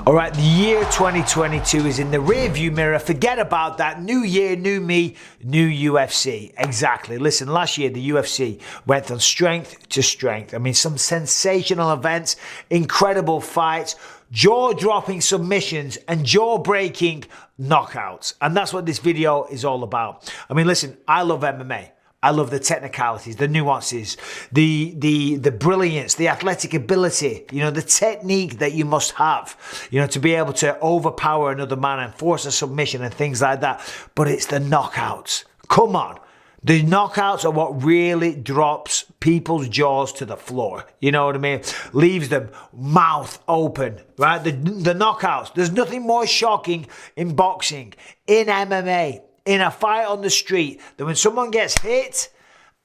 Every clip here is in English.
All right, the year 2022 is in the rearview mirror. Forget about that. New year, new me, new UFC. Exactly. Listen, last year the UFC went from strength to strength. I mean, some sensational events, incredible fights, jaw-dropping submissions, and jaw-breaking knockouts. And that's what this video is all about. I mean, listen, I love MMA. I love the technicalities, the nuances, the brilliance, the athletic ability, the technique that you must have, to be able to overpower another man and force a submission and things like that. But it's the knockouts. Come on. The knockouts are what really drops people's jaws to the floor. You know what I mean? Leaves them mouth open, right? The knockouts. There's nothing more shocking in boxing, in MMA, in a fight on the street, than when someone gets hit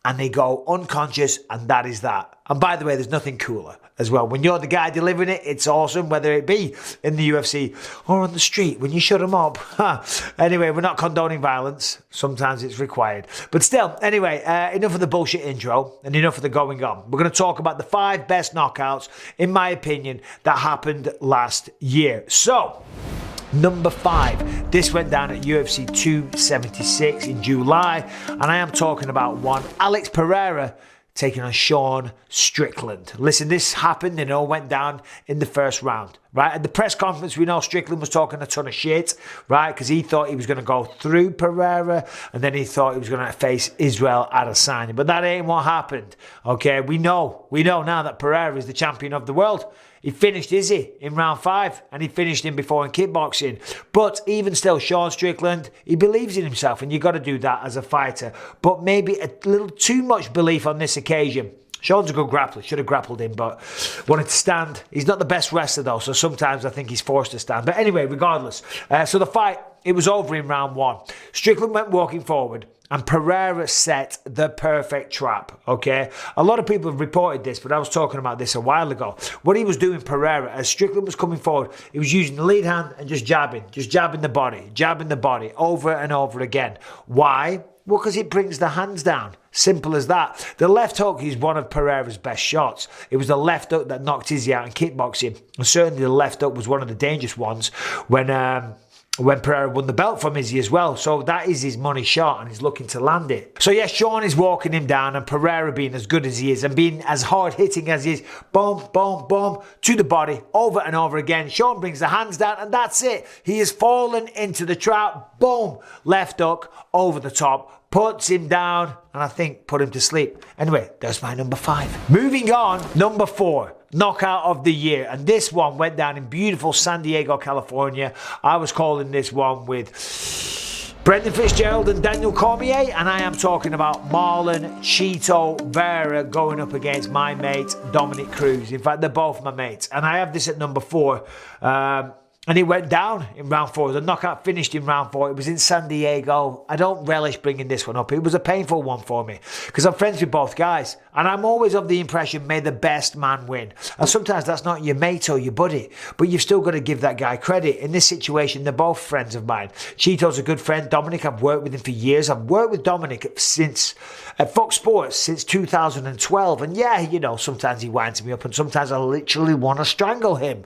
and they go unconscious, and that is that. And by the way, there's nothing cooler as well. When you're the guy delivering it, it's awesome, whether it be in the UFC or on the street when you shut them up. Anyway, we're not condoning violence. Sometimes it's required. But still, anyway, enough of the bullshit intro and enough of the going on. We're going to talk about the 5 best knockouts, in my opinion, that happened last year. So, number 5, this went down at UFC 276 in July, and I am talking about one Alex Pereira taking on Sean Strickland. Listen, this happened, it all went down in the first round, right? At the press conference, we know Strickland was talking a ton of shit, right? Because he thought he was going to go through Pereira, and then he thought he was going to face Israel Adesanya. But that ain't what happened, okay? We know now that Pereira is the champion of the world. He finished Izzy in round 5, and he finished him before in kickboxing. But even still, Sean Strickland, he believes in himself, and you've got to do that as a fighter. But maybe a little too much belief on this occasion. Sean's a good grappler, should have grappled him, but wanted to stand. He's not the best wrestler though, so sometimes I think he's forced to stand. But anyway, regardless. So the fight, it was over in round 1. Strickland went walking forward, and Pereira set the perfect trap, okay? A lot of people have reported this, but I was talking about this a while ago. What he was doing, Pereira, as Strickland was coming forward, he was using the lead hand and just jabbing the body over and over again. Why? Well, because it brings the hands down. Simple as that. The left hook is one of Pereira's best shots. It was the left hook that knocked Izzy out in kickboxing. And certainly the left hook was one of the dangerous ones when Pereira won the belt from Izzy as well. So that is his money shot, and he's looking to land it. So yeah, Sean is walking him down, and Pereira, being as good as he is and being as hard hitting as he is, boom, boom, boom, to the body, over and over again. Sean brings the hands down, and that's it. He has fallen into the trap. Boom, left hook over the top, puts him down, and I think put him to sleep. Anyway, there's my number 5. Moving on, number 4. Knockout of the year, and this one went down in beautiful San Diego, California. I was calling this one with Brendan Fitzgerald and Daniel Cormier, and I am talking about Marlon Cheeto Vera going up against my mate Dominic Cruz. In fact, they're both my mates, and I have this at number 4. And it went down in round 4. The knockout finished in round 4. It was in San Diego. I don't relish bringing this one up. It was a painful one for me because I'm friends with both guys. And I'm always of the impression, may the best man win. And sometimes that's not your mate or your buddy, but you've still got to give that guy credit. In this situation, they're both friends of mine. Cheeto's a good friend. Dominic, I've worked with him for years. I've worked with Dominic since at Fox Sports since 2012. And yeah, sometimes he winds me up, and sometimes I literally want to strangle him.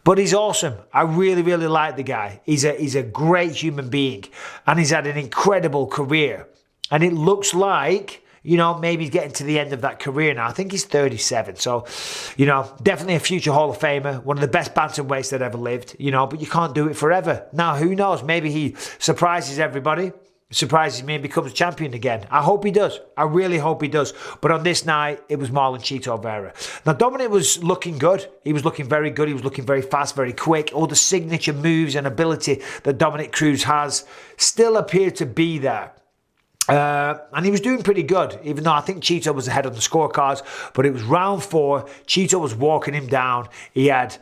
But he's awesome. I really, really like the guy. He's a great human being, and he's had an incredible career. And it looks like, maybe he's getting to the end of that career now. I think he's 37. So, definitely a future Hall of Famer. One of the best bantamweights that ever lived, but you can't do it forever. Now, who knows? Maybe he surprises everybody. Surprises me and becomes champion again. I hope he does. I really hope he does. But on this night, it was Marlon Cheeto Vera. Now, Dominic was looking good. He was looking very good. He was looking very fast, very quick. All the signature moves and ability that Dominic Cruz has still appeared to be there. And he was doing pretty good, even though I think Cheeto was ahead on the scorecards. But it was round 4. Cheeto was walking him down. He had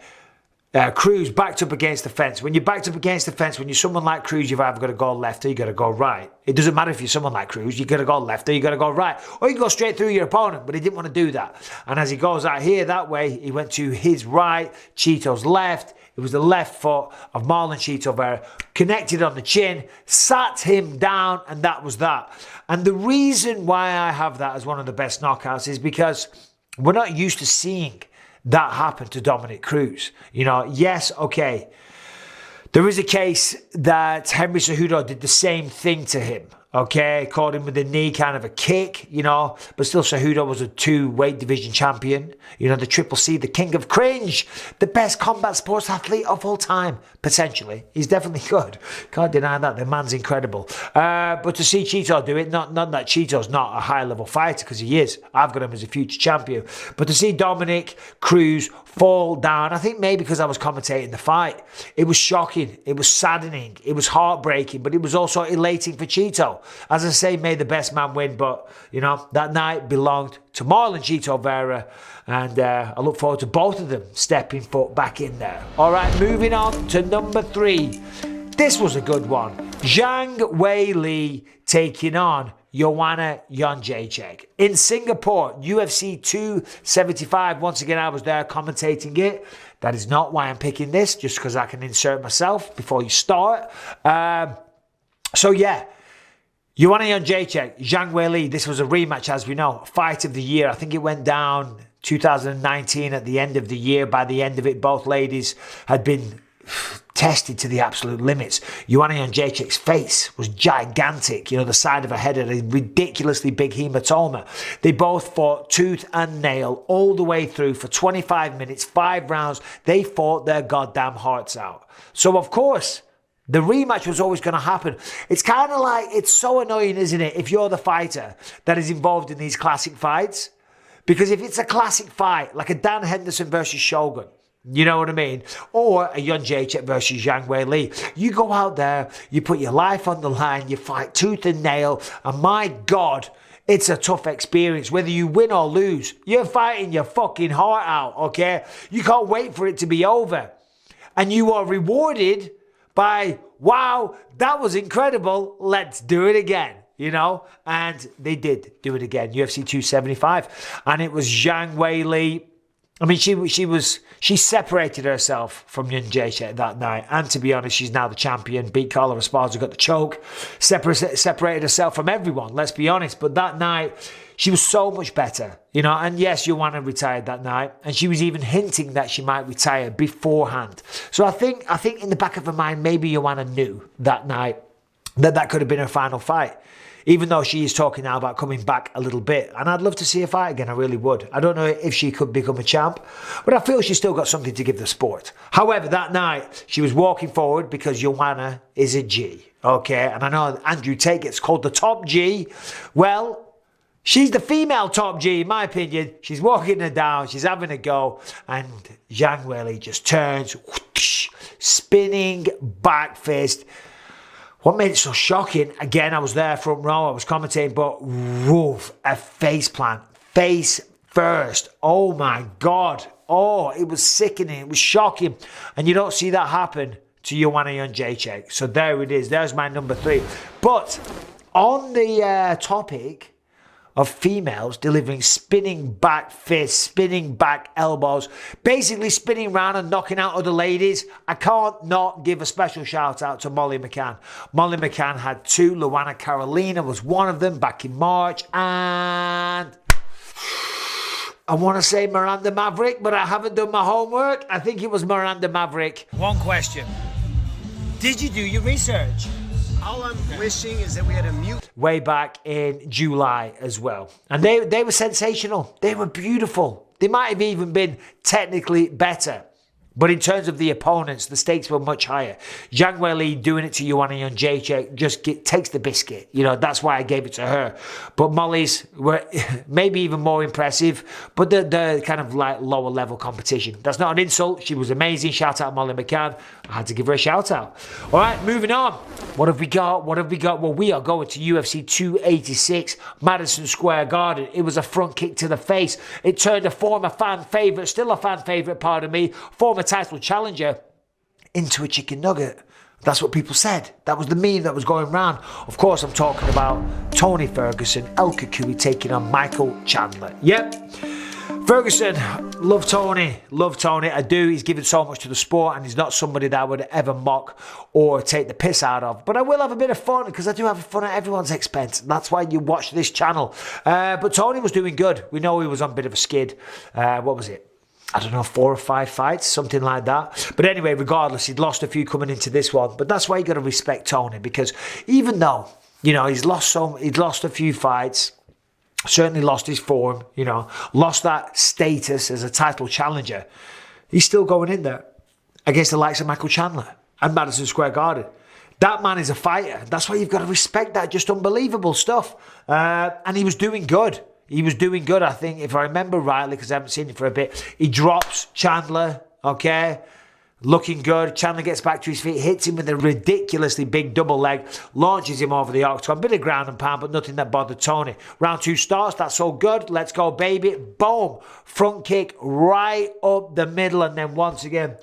Cruz backed up against the fence. When you're backed up against the fence, when you're someone like Cruz, you've either got to go left or you got to go right. It doesn't matter if you're someone like Cruz, you got to go left or you got to go right. Or you can go straight through your opponent, but he didn't want to do that. And as he goes out here that way, he went to his right, Cheeto's left. It was the left foot of Marlon Cheeto Vera, connected on the chin, sat him down, and that was that. And the reason why I have that as one of the best knockouts is because we're not used to seeing that happened to Dominic Cruz. You know, yes, okay. There is a case that Henry Cejudo did the same thing to him. Okay, caught him with the knee, kind of a kick, you know, but still Cejudo was a 2 weight division champion, you know, the Triple C, the king of cringe, the best combat sports athlete of all time, potentially. He's definitely good. Can't deny that. The man's incredible. But to see Chito do it, not that Chito's not a high level fighter, because he is. I've got him as a future champion. But to see Dominic Cruz fall down, I think maybe because I was commentating the fight, it was shocking, it was saddening, it was heartbreaking, but it was also elating for Chito. As I say, may the best man win, but, you know, that night belonged to Marlon Chito Vera, and I look forward to both of them stepping foot back in there. All right, moving on to number 3. This was a good one. Zhang Weili taking on Joanna Jędrzejczyk in Singapore, UFC 275. Once again, I was there commentating it. That is not why I'm picking this, just because I can insert myself before you start. So yeah, Joanna Jędrzejczyk, Zhang Weili, this was a rematch, as we know, fight of the year. I think it went down 2019 at the end of the year. By the end of it, both ladies had been tested to the absolute limits. Joanna Jędrzejczyk's face was gigantic. You know, the side of her head had a ridiculously big hematoma. They both fought tooth and nail all the way through for 25 minutes, 5 rounds. They fought their goddamn hearts out. So, of course, the rematch was always going to happen. It's kind of like, it's so annoying, isn't it, if you're the fighter that is involved in these classic fights? Because if it's a classic fight, like a Dan Henderson versus Shogun, you know what I mean? Or a Jędrzejczyk versus Zhang Weili, you go out there, you put your life on the line, you fight tooth and nail, and my God, it's a tough experience. Whether you win or lose, you're fighting your fucking heart out, okay? You can't wait for it to be over. And you are rewarded by, wow, that was incredible, let's do it again, you know? And they did do it again, UFC 275. And it was Zhang Weili. I mean, she separated herself from Jędrzejczyk that night. And to be honest, she's now the champion, beat Carla Esparza, got the choke, separated herself from everyone, let's be honest. But that night, she was so much better, you know. And yes, Joanna retired that night, and she was even hinting that she might retire beforehand. So I think in the back of her mind, maybe Joanna knew that night that could have been her final fight. Even though she is talking now about coming back a little bit. And I'd love to see her fight again, I really would. I don't know if she could become a champ, but I feel she's still got something to give the sport. However, that night, she was walking forward because Joanna is a G, okay? And I know Andrew Tate gets called the top G. Well, she's the female top G, in my opinion. She's walking her down, she's having a go, and Zhang Weili just turns, whoosh, spinning back fist. What made it so shocking, again, I was there front row, I was commentating, but woof, a face plant, face first. Oh my God. Oh, it was sickening, it was shocking. And you don't see that happen to Joanna Jędrzejczyk. So there it is, there's my number 3. But on the topic of females delivering spinning back fists, spinning back elbows, basically spinning around and knocking out other ladies, I can't not give a special shout out to Molly McCann. Molly McCann had 2. Luana Carolina was one of them back in March. And I want to say Miranda Maverick, but I haven't done my homework. I think it was Miranda Maverick. One question. Did you do your research? All I'm wishing is that we had a mute. Way back in July as well. And they were sensational. They were beautiful. They might have even been technically better. But in terms of the opponents, the stakes were much higher. Zhang Weili doing it to Joanna Jędrzejczyk just takes the biscuit. You know, that's why I gave it to her. But Molly's were maybe even more impressive, but the kind of like lower level competition. That's not an insult. She was amazing. Shout out Molly McCann. I had to give her a shout out. All right, moving on. What have we got? What have we got? Well, we are going to UFC 286, Madison Square Garden. It was a front kick to the face. It turned a former fan favourite, still a fan favourite, pardon me, former title challenger into a chicken nugget. That's what people said. That was the meme that was going around. Of course, I'm talking about Tony Ferguson, El Kukui taking on Michael Chandler. Yep. Ferguson, love Tony, I do. He's given so much to the sport, and he's not somebody that I would ever mock or take the piss out of. But I will have a bit of fun, because I do have fun at everyone's expense. That's why you watch this channel. But Tony was doing good. We know he was on a bit of a skid. What was it? I don't know, 4 or 5 fights, something like that. But anyway, regardless, he'd lost a few coming into this one. But that's why you got to respect Tony, because even though, you know, he'd lost a few fights, certainly lost his form, you know, lost that status as a title challenger, he's still going in there against the likes of Michael Chandler and Madison Square Garden. That man is a fighter. That's why you've got to respect that. Just unbelievable stuff. And he was doing good. He was doing good, I think, if I remember rightly, because I haven't seen it for a bit. He drops Chandler, okay? Looking good. Chandler gets back to his feet, hits him with a ridiculously big double leg, launches him over the octagon. Bit of ground and pound, but nothing that bothered Tony. Round 2 starts. That's all good. Let's go, baby. Boom. Front kick right up the middle. And then once again,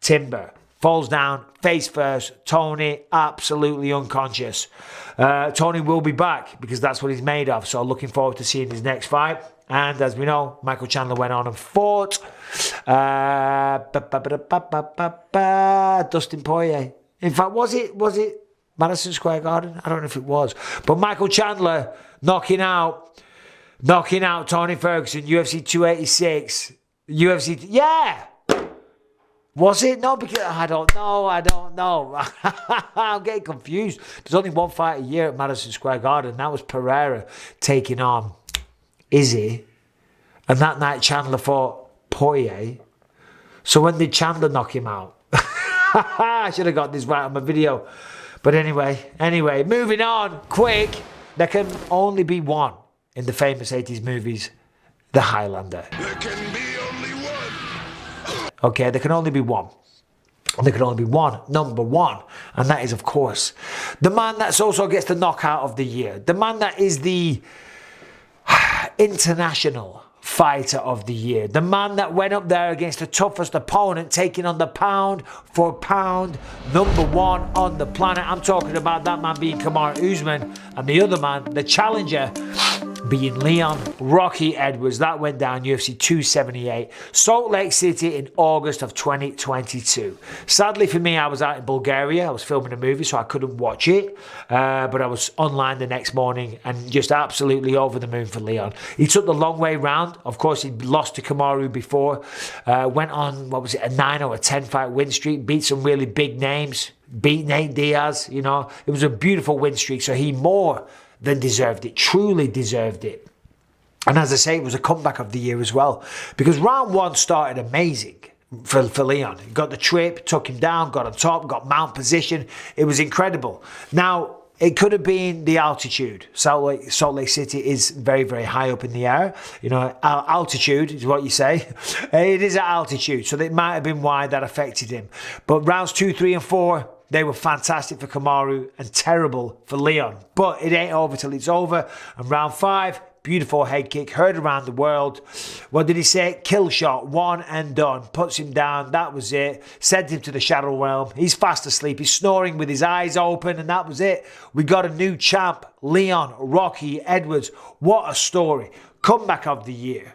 timber. Falls down, face first. Tony absolutely unconscious. Tony will be back because that's what he's made of. So looking forward to seeing his next fight. And as we know, Michael Chandler went on and fought Dustin Poirier. In fact, was it Madison Square Garden? I don't know if it was. But Michael Chandler knocking out Tony Ferguson, UFC 286. Yeah! Was it? No, because I don't know. I'm getting confused. There's only one fight a year at Madison Square Garden. That was Pereira taking on Izzy. And that night Chandler fought Poirier. So when did Chandler knock him out? I should have got this right on my video. But anyway, moving on, quick. There can only be one in the famous 80s movies, The Highlander. There can be only one. Okay, there can only be one. There can only be one, number one. And that is, of course, the man that also gets the knockout of the year. The man that is the international fighter of the year. The man that went up there against the toughest opponent, taking on the pound for pound number one on the planet. I'm talking about that man being Kamaru Usman, and the other man, the challenger, being Leon Rocky Edwards. That went down UFC 278, Salt Lake City in August of 2022. Sadly for me, I was out in Bulgaria. I was filming a movie, so I couldn't watch it. But I was online the next morning and just absolutely over the moon for Leon. He took the long way round. Of course, he'd lost to Kamaru before. Went on, a 9 or a 10 fight win streak. Beat some really big names. Beat Nate Diaz, you know. It was a beautiful win streak, so he more than deserved it, truly deserved it. And as I say, it was a comeback of the year as well, because round 1 started amazing for Leon. He got the trip, took him down, got on top, got mount position. It was incredible. Now, it could have been the altitude. Salt Lake City is very, very high up in the air. You know, altitude is what you say. It is at altitude, so that might have been why that affected him. But rounds 2, 3, and 4, they were fantastic for Kamaru and terrible for Leon. But it ain't over till it's over. And round 5, beautiful head kick, heard around the world. What did he say? Kill shot, one and done. Puts him down, that was it. Sent him to the shadow realm. He's fast asleep. He's snoring with his eyes open, and that was it. We got a new champ, Leon Rocky Edwards. What a story. Comeback of the year.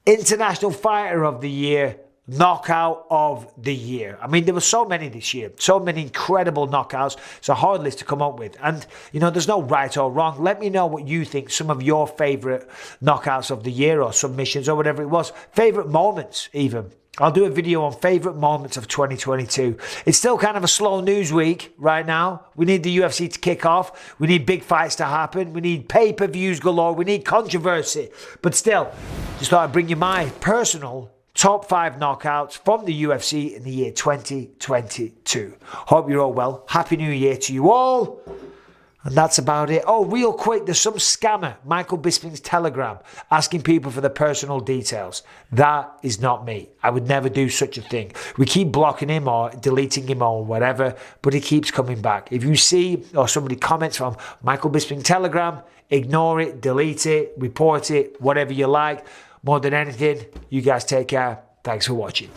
International Fighter of the Year. Knockout of the year. I mean, there were so many this year, so many incredible knockouts. It's a hard list to come up with, and you know, there's no right or wrong. Let me know what you think, some of your favorite knockouts of the year or submissions or whatever it was, favorite moments even. I'll do a video on favorite moments of 2022. It's still kind of a slow news week right now. We need the UFC to kick off. We need big fights to happen. We need pay-per-views galore. We need controversy. But still, just thought I'd bring you my personal top 5 knockouts from the UFC in the year 2022. Hope you're all well. Happy New Year to you all. And that's about it. Oh, real quick, there's some scammer, Michael Bisping's Telegram, asking people for their personal details. That is not me. I would never do such a thing. We keep blocking him or deleting him or whatever, but he keeps coming back. If you see or somebody comments from Michael Bisping Telegram, ignore it, delete it, report it, whatever you like. More than anything, you guys take care. Thanks for watching.